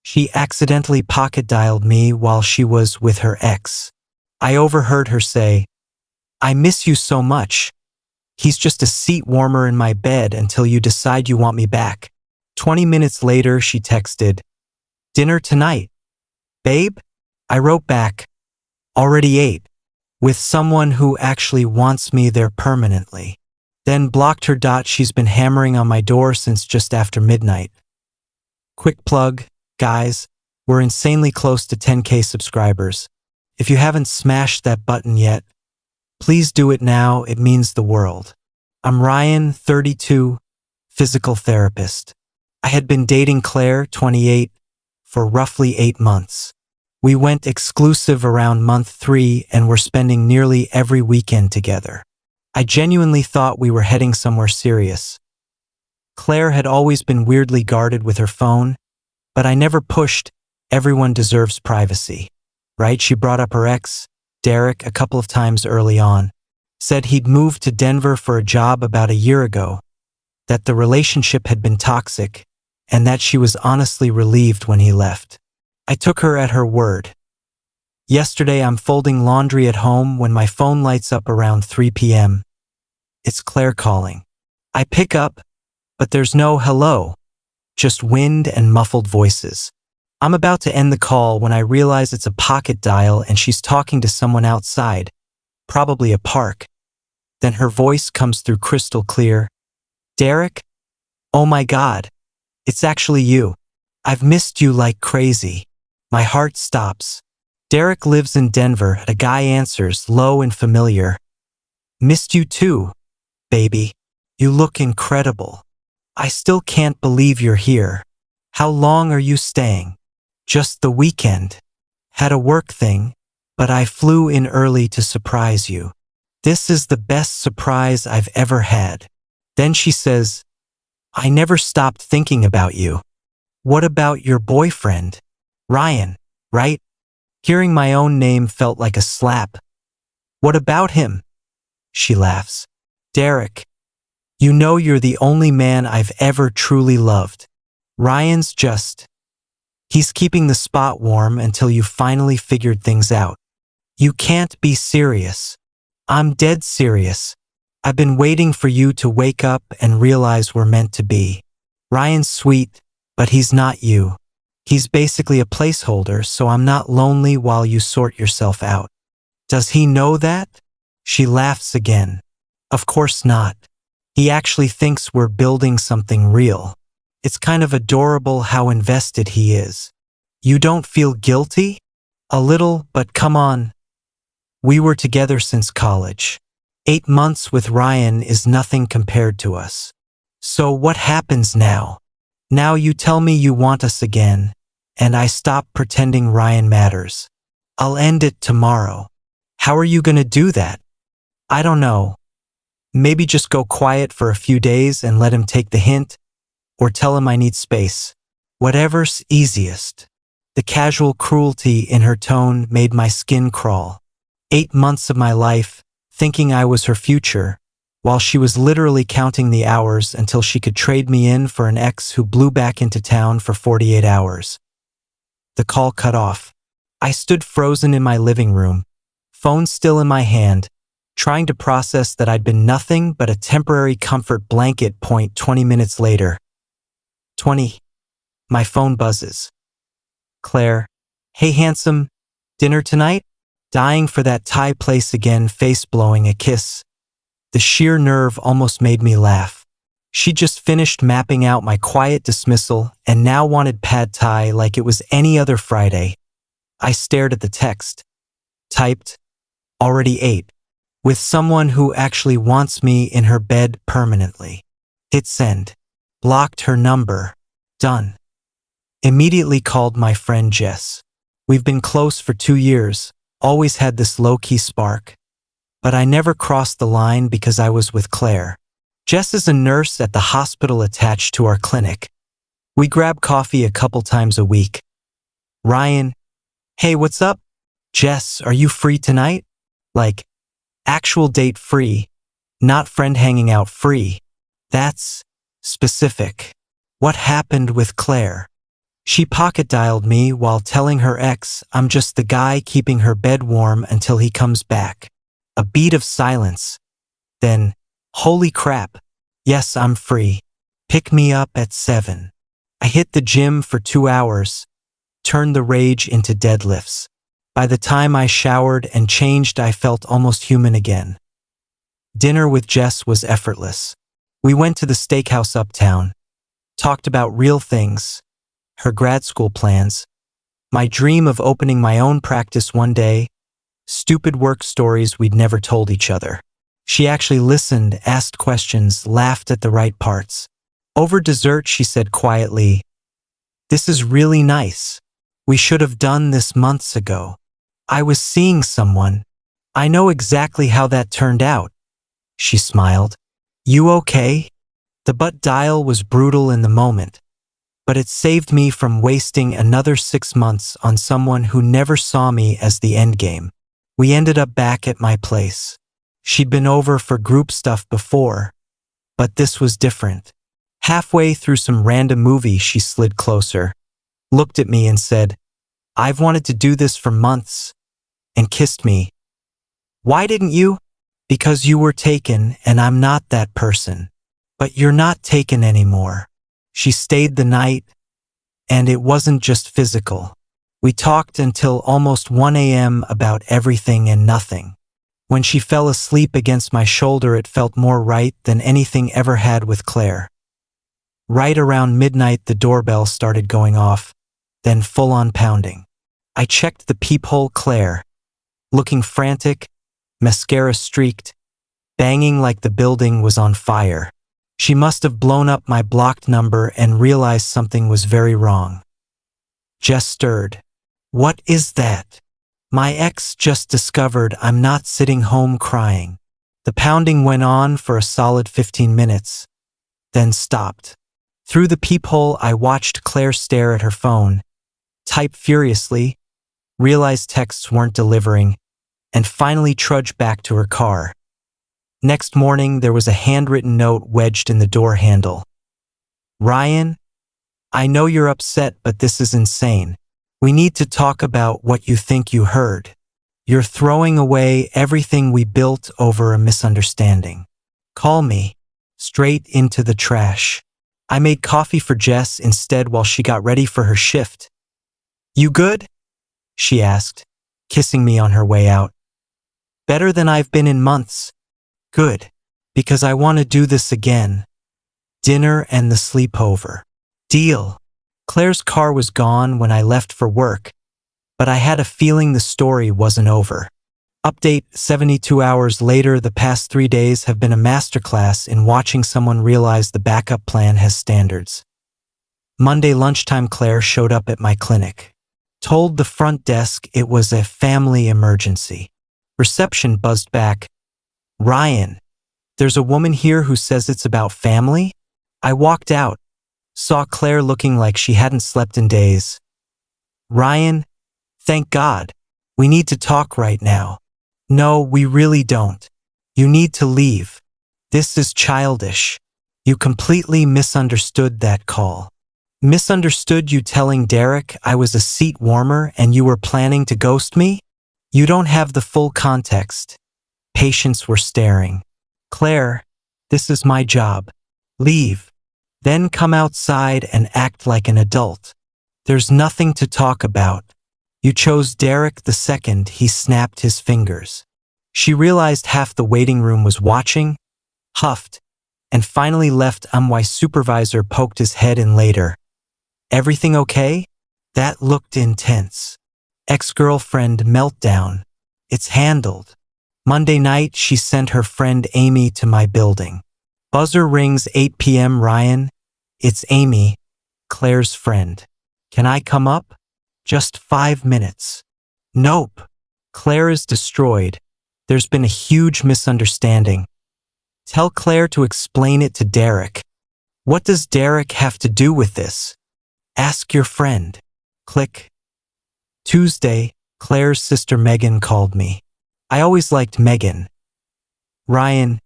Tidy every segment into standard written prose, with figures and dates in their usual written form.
She accidentally pocket-dialed me while she was with her ex. I overheard her say, "I miss you so much. He's just a seat warmer in my bed until you decide you want me back." 20 minutes later, she texted, "Dinner tonight, babe?" I wrote back, "Already ate, with someone who actually wants me there permanently." Then blocked her. She's been hammering on my door since just after midnight. Quick plug, guys, we're insanely close to 10K subscribers. If you haven't smashed that button yet, please do it now. It means the world. I'm Ryan, 32, physical therapist. I had been dating Claire, 28, for roughly 8 months. We went exclusive around month 3 and were spending nearly every weekend together. I genuinely thought we were heading somewhere serious. Claire had always been weirdly guarded with her phone, but I never pushed. Everyone deserves privacy, right? She brought up her ex, Derek, a couple of times early on. Said he'd moved to Denver for a job about a year ago, that the relationship had been toxic, and that she was honestly relieved when he left. I took her at her word. Yesterday, I'm folding laundry at home when my phone lights up around 3 p.m. It's Claire calling. I pick up, but there's no hello, just wind and muffled voices. I'm about to end the call when I realize it's a pocket dial and she's talking to someone outside, probably a park. Then her voice comes through crystal clear. "Derek? Oh my God, it's actually you. I've missed you like crazy." My heart stops. Derek lives in Denver. A guy answers, low and familiar. "Missed you too, baby. You look incredible. I still can't believe you're here. How long are you staying?" "Just the weekend. Had a work thing, but I flew in early to surprise you. This is the best surprise I've ever had." Then she says, "I never stopped thinking about you. What about your boyfriend? Ryan, right?" Hearing my own name felt like a slap. "What about him?" She laughs. "Derek, you know you're the only man I've ever truly loved. Ryan's just... he's keeping the spot warm until you finally figured things out. You can't be serious." "I'm dead serious. I've been waiting for you to wake up and realize we're meant to be. Ryan's sweet, but he's not you. He's basically a placeholder, so I'm not lonely while you sort yourself out. Does he know that?" She laughs again. "Of course not. He actually thinks we're building something real. It's kind of adorable how invested he is. You don't feel guilty?" "A little, but come on. We were together since college. 8 months with Ryan is nothing compared to us. So what happens now? Now you tell me you want us again, and I stop pretending Ryan matters. I'll end it tomorrow." "How are you gonna do that?" "I don't know. Maybe just go quiet for a few days and let him take the hint, or tell him I need space. Whatever's easiest." The casual cruelty in her tone made my skin crawl. 8 months of my life, thinking I was her future, while she was literally counting the hours until she could trade me in for an ex who blew back into town for 48 hours. The call cut off. I stood frozen in my living room, phone still in my hand, trying to process that I'd been nothing but a temporary comfort blanket. 20 minutes later. 20. My phone buzzes. "Claire, hey handsome, dinner tonight?" Dying for that Thai place again, face blowing a kiss. The sheer nerve almost made me laugh. She just finished mapping out my quiet dismissal and now wanted pad thai like it was any other Friday. I stared at the text. Typed, "Already ate. With someone who actually wants me in her bed permanently." Hit send. Blocked her number. Done. Immediately called my friend Jess. We've been close for 2 years, always had this low-key spark. But I never crossed the line because I was with Claire. Jess is a nurse at the hospital attached to our clinic. We grab coffee a couple times a week. "Ryan, hey, what's up?" "Jess, are you free tonight?" Like, actual date free, not friend hanging out free. That's specific. What happened with Claire? She pocket-dialed me while telling her ex I'm just the guy keeping her bed warm until he comes back. A beat of silence. Then, holy crap. Yes, I'm free. Pick me up at 7. I hit the gym for 2 hours, turned the rage into deadlifts. By the time I showered and changed, I felt almost human again. Dinner with Jess was effortless. We went to the steakhouse uptown, talked about real things, her grad school plans, my dream of opening my own practice one day, stupid work stories we'd never told each other. She actually listened, asked questions, laughed at the right parts. Over dessert, she said quietly, "This is really nice. We should have done this months ago. I was seeing someone. I know exactly how that turned out." She smiled. "You okay?" The butt dial was brutal in the moment, but it saved me from wasting another 6 months on someone who never saw me as the endgame. We ended up back at my place. She'd been over for group stuff before, but this was different. Halfway through some random movie, she slid closer, looked at me and said, "I've wanted to do this for months," and kissed me. "Why didn't you?" "Because you were taken and I'm not that person." "But you're not taken anymore." She stayed the night, and it wasn't just physical. We talked until almost 1 a.m. about everything and nothing. When she fell asleep against my shoulder, it felt more right than anything ever had with Claire. Right around midnight, the doorbell started going off, then full-on pounding. I checked the peephole. Claire, looking frantic, mascara streaked, banging like the building was on fire. She must have blown up my blocked number and realized something was very wrong. Jess stirred. "What is that?" "My ex just discovered I'm not sitting home crying." The pounding went on for a solid 15 minutes, then stopped. Through the peephole, I watched Claire stare at her phone, type furiously, realize texts weren't delivering, and finally trudge back to her car. Next morning, there was a handwritten note wedged in the door handle. "Ryan, I know you're upset, but this is insane. We need to talk about what you think you heard. You're throwing away everything we built over a misunderstanding. Call me." Straight into the trash. I made coffee for Jess instead while she got ready for her shift. "You good?" she asked, kissing me on her way out. "Better than I've been in months." "Good, because I want to do this again." Dinner and the sleepover. Deal. Claire's car was gone when I left for work, but I had a feeling the story wasn't over. Update: 72 hours later, the past 3 days have been a masterclass in watching someone realize the backup plan has standards. Monday lunchtime, Claire showed up at my clinic. Told the front desk it was a family emergency. Reception buzzed back, "Ryan, there's a woman here who says it's about family?" I walked out, saw Claire looking like she hadn't slept in days. "Ryan, thank God. We need to talk right now." "No, we really don't. You need to leave. This is childish. You completely misunderstood that call." "Misunderstood you telling Derek I was a seat warmer and you were planning to ghost me? You don't have the full context." Patients were staring. "Claire, this is my job. Leave. Then come outside and act like an adult. There's nothing to talk about. You chose Derek the second he snapped his fingers." She realized half the waiting room was watching, huffed, and finally left. My supervisor poked his head in later. "Everything okay?" That looked intense. "Ex-girlfriend meltdown. It's handled." Monday night, she sent her friend Amy to my building. Buzzer rings, 8 p.m. "Ryan, it's Amy, Claire's friend. Can I come up? Just 5 minutes." "Nope. Claire is destroyed. There's been a huge misunderstanding. Tell Claire to explain it to Derek." "What does Derek have to do with this?" "Ask your friend." Click. Tuesday, Claire's sister Megan called me. I always liked Megan. "Ryan,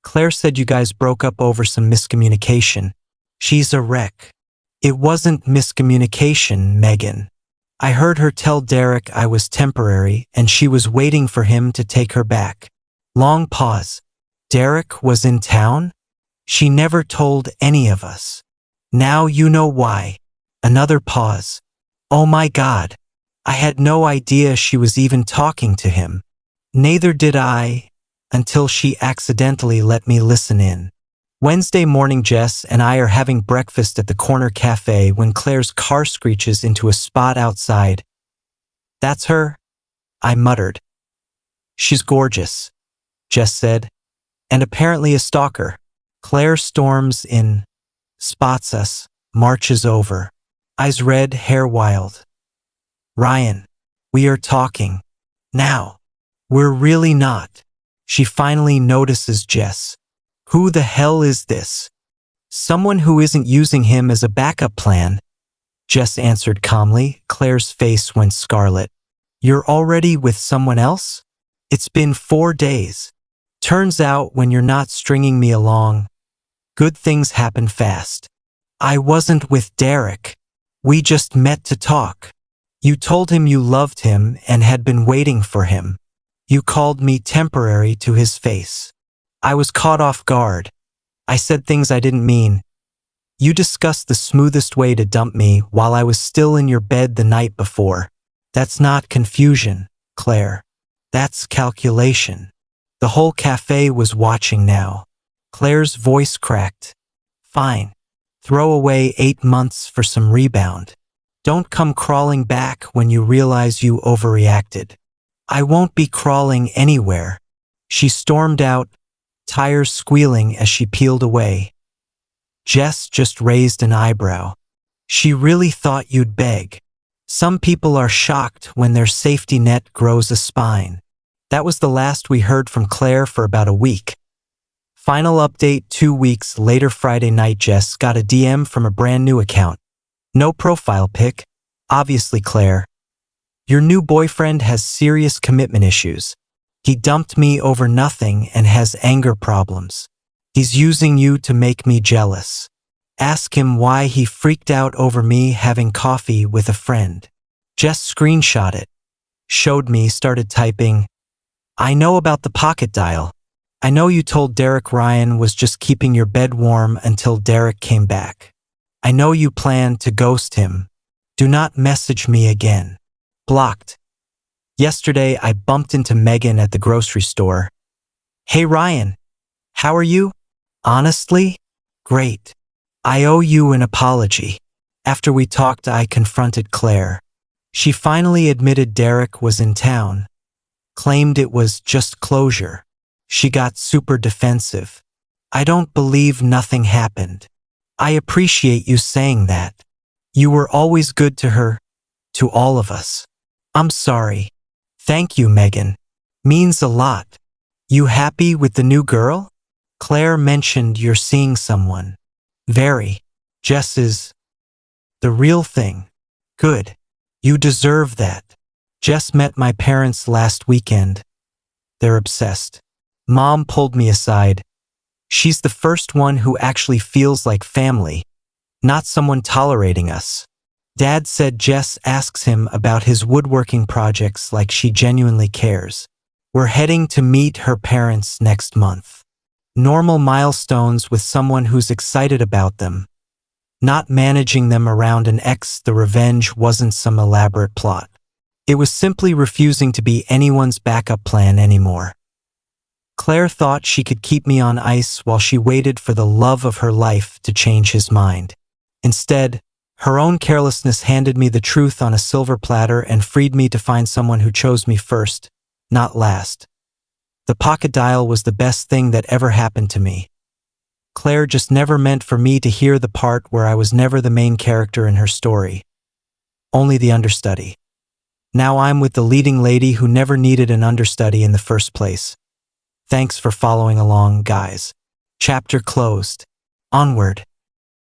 Claire said you guys broke up over some miscommunication. She's a wreck." It wasn't miscommunication, Megan. I heard her tell Derek I was temporary and she was waiting for him to take her back. Long pause. Derek was in town? She never told any of us. Now you know why. Another pause. Oh my God. I had no idea she was even talking to him. Neither did I, until she accidentally let me listen in. Wednesday morning, Jess and I are having breakfast at the corner cafe when Claire's car screeches into a spot outside. That's her? I muttered. She's gorgeous, Jess said, and apparently a stalker. Claire storms in, spots us, marches over. Eyes red, hair wild. Ryan, we are talking. Now. We're really not. She finally notices Jess. Who the hell is this? Someone who isn't using him as a backup plan. Jess answered calmly. Claire's face went scarlet. You're already with someone else? It's been 4 days. Turns out when you're not stringing me along, good things happen fast. I wasn't with Derek. We just met to talk. You told him you loved him and had been waiting for him. You called me temporary to his face. I was caught off guard. I said things I didn't mean. You discussed the smoothest way to dump me while I was still in your bed the night before. That's not confusion, Claire. That's calculation. The whole cafe was watching now. Claire's voice cracked. Fine. Throw away 8 months for some rebound. Don't come crawling back when you realize you overreacted. I won't be crawling anywhere. She stormed out, tires squealing as she peeled away. Jess just raised an eyebrow. She really thought you'd beg. Some people are shocked when their safety net grows a spine. That was the last we heard from Claire for about a week. Final update 2 weeks later, Friday night. Jess got a DM from a brand new account. No profile pic. Obviously Claire. Your new boyfriend has serious commitment issues. He dumped me over nothing and has anger problems. He's using you to make me jealous. Ask him why he freaked out over me having coffee with a friend. Jess screenshot it. Showed me, started typing. I know about the pocket dial. I know you told Derek Ryan was just keeping your bed warm until Derek came back. I know you planned to ghost him. Do not message me again. Blocked. Yesterday, I bumped into Megan at the grocery store. Hey Ryan, how are you? Honestly? Great. I owe you an apology. After we talked, I confronted Claire. She finally admitted Derek was in town. Claimed it was just closure. She got super defensive. I don't believe nothing happened. I appreciate you saying that. You were always good to her, to all of us. I'm sorry. Thank you, Megan. Means a lot. You happy with the new girl? Claire mentioned you're seeing someone. Very. Jess is the real thing. Good. You deserve that. Jess met my parents last weekend. They're obsessed. Mom pulled me aside. She's the first one who actually feels like family, not someone tolerating us. Dad said Jess asks him about his woodworking projects like she genuinely cares. We're heading to meet her parents next month. Normal milestones with someone who's excited about them. Not managing them around an ex. The revenge wasn't some elaborate plot. It was simply refusing to be anyone's backup plan anymore. Claire thought she could keep me on ice while she waited for the love of her life to change his mind. Instead, her own carelessness handed me the truth on a silver platter and freed me to find someone who chose me first, not last. The pocket dial was the best thing that ever happened to me. Claire just never meant for me to hear the part where I was never the main character in her story. Only the understudy. Now I'm with the leading lady who never needed an understudy in the first place. Thanks for following along, guys. Chapter closed. Onward.